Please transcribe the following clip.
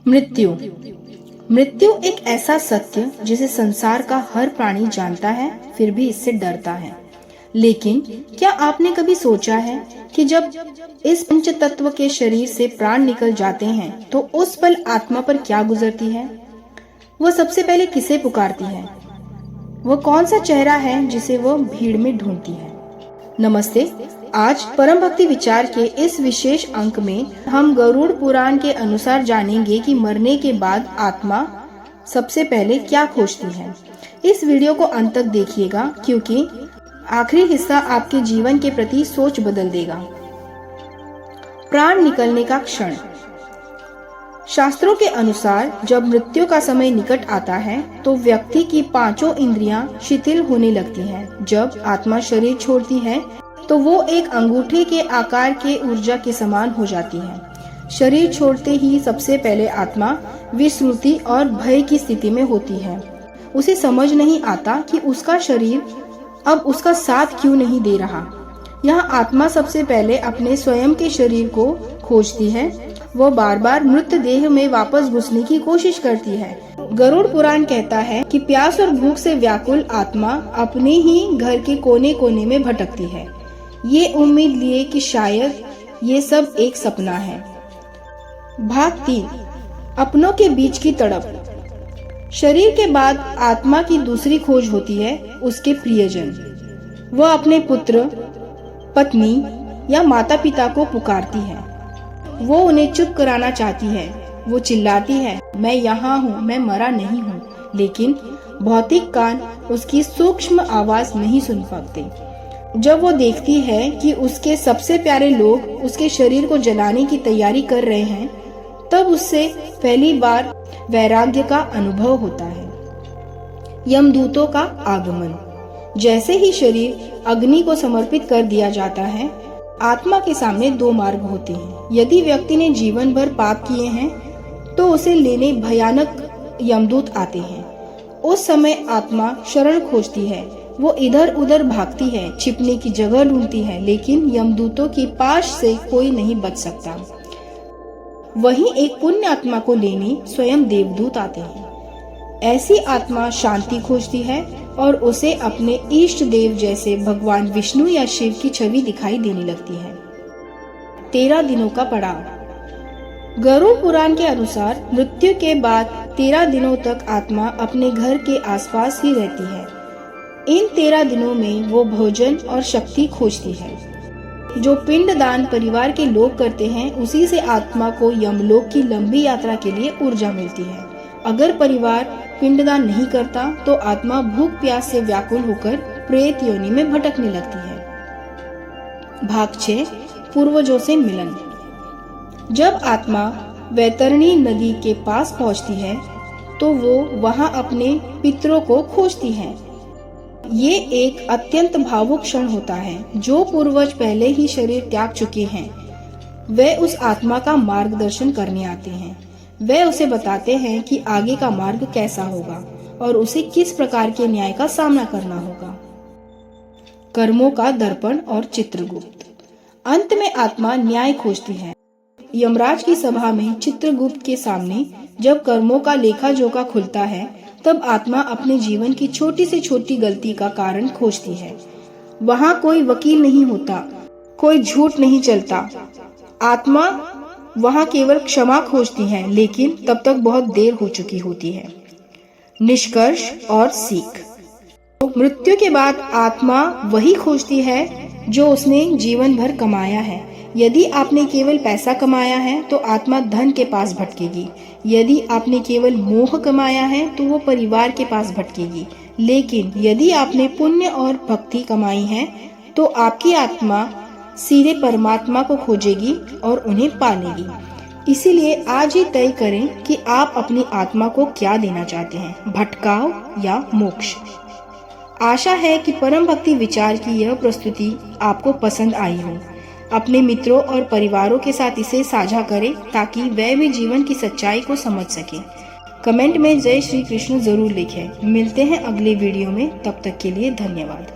मृत्यु। मृत्यु एक ऐसा सत्य जिसे संसार का हर प्राणी जानता है, फिर भी इससे डरता है। लेकिन क्या आपने कभी सोचा है कि जब इस पंच तत्व के शरीर से प्राण निकल जाते हैं तो उस पल आत्मा पर क्या गुजरती है? वह सबसे पहले किसे पुकारती है? वह कौन सा चेहरा है जिसे वह भीड़ में ढूंढती है? नमस्ते। आज परम भक्ति विचार के इस विशेष अंक में हम गरुड़ पुराण के अनुसार जानेंगे कि मरने के बाद आत्मा सबसे पहले क्या खोजती है। इस वीडियो को अंत तक देखिएगा क्योंकि आखिरी हिस्सा आपके जीवन के प्रति सोच बदल देगा। प्राण निकलने का क्षण। शास्त्रों के अनुसार जब मृत्यु का समय निकट आता है तो व्यक्ति की पांचों इंद्रियां शिथिल होने लगती हैं। जब आत्मा शरीर छोड़ती है तो वो एक अंगूठे के आकार के ऊर्जा के समान हो जाती है। शरीर छोड़ते ही सबसे पहले आत्मा विस्मृति और भय की स्थिति में होती है। उसे समझ नहीं आता कि उसका शरीर अब उसका साथ क्यों नहीं दे रहा। यहाँ आत्मा सबसे पहले अपने स्वयं के शरीर को खोजती है। वो बार बार मृत देह में वापस घुसने की कोशिश करती है। गरुड़ पुराण कहता है कि प्यास और भूख से व्याकुल आत्मा अपने ही घर के कोने कोने में भटकती है, ये उम्मीद लिए कि शायद ये सब एक सपना है। भाग 3, अपनों के बीच की तड़प। शरीर के बाद आत्मा की दूसरी खोज होती है उसके प्रियजन। वह अपने पुत्र, पत्नी या माता पिता को पुकारती है। वो उन्हें चुप कराना चाहती है। वो चिल्लाती है, मैं यहाँ हूँ, मैं मरा नहीं हूँ। लेकिन भौतिक कान उसकी सूक्ष्म आवाज नहीं सुन पाते। जब वो देखती है कि उसके सबसे प्यारे लोग उसके शरीर को जलाने की तैयारी कर रहे हैं, तब उससे पहली बार वैराग्य का अनुभव होता है। यमदूतों का आगमन। जैसे ही शरीर अग्नि को समर्पित कर दिया जाता है, आत्मा के सामने 2 मार्ग होते हैं। यदि व्यक्ति ने जीवन भर पाप किए हैं तो उसे लेने भयानक यमदूत आते हैं। उस समय आत्मा शरण खोजती है। वो इधर उधर भागती है, छिपने की जगह ढूंढती है, लेकिन यमदूतों की पाश से कोई नहीं बच सकता। वहीं एक पुण्य आत्मा को लेने स्वयं देवदूत आते हैं। ऐसी आत्मा शांति खोजती है और उसे अपने इष्ट देव जैसे भगवान विष्णु या शिव की छवि दिखाई देने लगती है। 13 दिनों का पड़ाव। गरुड़ पुराण के अनुसार मृत्यु के बाद 13 दिनों तक आत्मा अपने घर के आसपास ही रहती है। इन 13 दिनों में वो भोजन और शक्ति खोजती है। जो पिंडदान परिवार के लोग करते हैं, उसी से आत्मा को यमलोक की लंबी यात्रा के लिए ऊर्जा मिलती है। अगर परिवार पिंडदान नहीं करता तो आत्मा भूख प्यास से व्याकुल होकर प्रेत योनि में भटकने लगती है। भाग 6, पूर्वजों से मिलन। जब आत्मा वैतरणी नदी के पास पहुंचती है तो वो वहां अपने पितरों को खोजती है। ये एक अत्यंत भावुक क्षण होता है। जो पूर्वज पहले ही शरीर त्याग चुके हैं, वे उस आत्मा का मार्गदर्शन करने आते हैं। वे उसे बताते हैं कि आगे का मार्ग कैसा होगा और उसे किस प्रकार के न्याय का सामना करना होगा। कर्मों का दर्पण और चित्रगुप्त। अंत में आत्मा न्याय खोजती है। यमराज की सभा में चित्रगुप्त के सामने जब कर्मों का लेखा जोखा खुलता है, तब आत्मा अपने जीवन की छोटी से छोटी गलती का कारण खोजती है। वहाँ कोई वकील नहीं होता, कोई झूठ नहीं चलता। आत्मा वहाँ केवल क्षमा खोजती है, लेकिन तब तक बहुत देर हो चुकी होती है। निष्कर्ष और सीख। मृत्यु के बाद आत्मा वही खोजती है जो उसने जीवन भर कमाया है। यदि आपने केवल पैसा कमाया है तो आत्मा धन के पास भटकेगी। यदि आपने केवल मोह कमाया है तो वो परिवार के पास भटकेगी। लेकिन यदि आपने पुण्य और भक्ति कमाई है तो आपकी आत्मा सीधे परमात्मा को खोजेगी और उन्हें पालेगी। इसीलिए आज ही तय करें कि आप अपनी आत्मा को क्या देना चाहते हैं, भटकाव या मोक्ष। आशा है कि परम भक्ति विचार की यह प्रस्तुति आपको पसंद आई हो। अपने मित्रों और परिवारों के साथ इसे साझा करें ताकि वे भी जीवन की सच्चाई को समझ सकें। कमेंट में जय श्री कृष्ण जरूर लिखें। मिलते हैं अगले वीडियो में, तब तक के लिए धन्यवाद।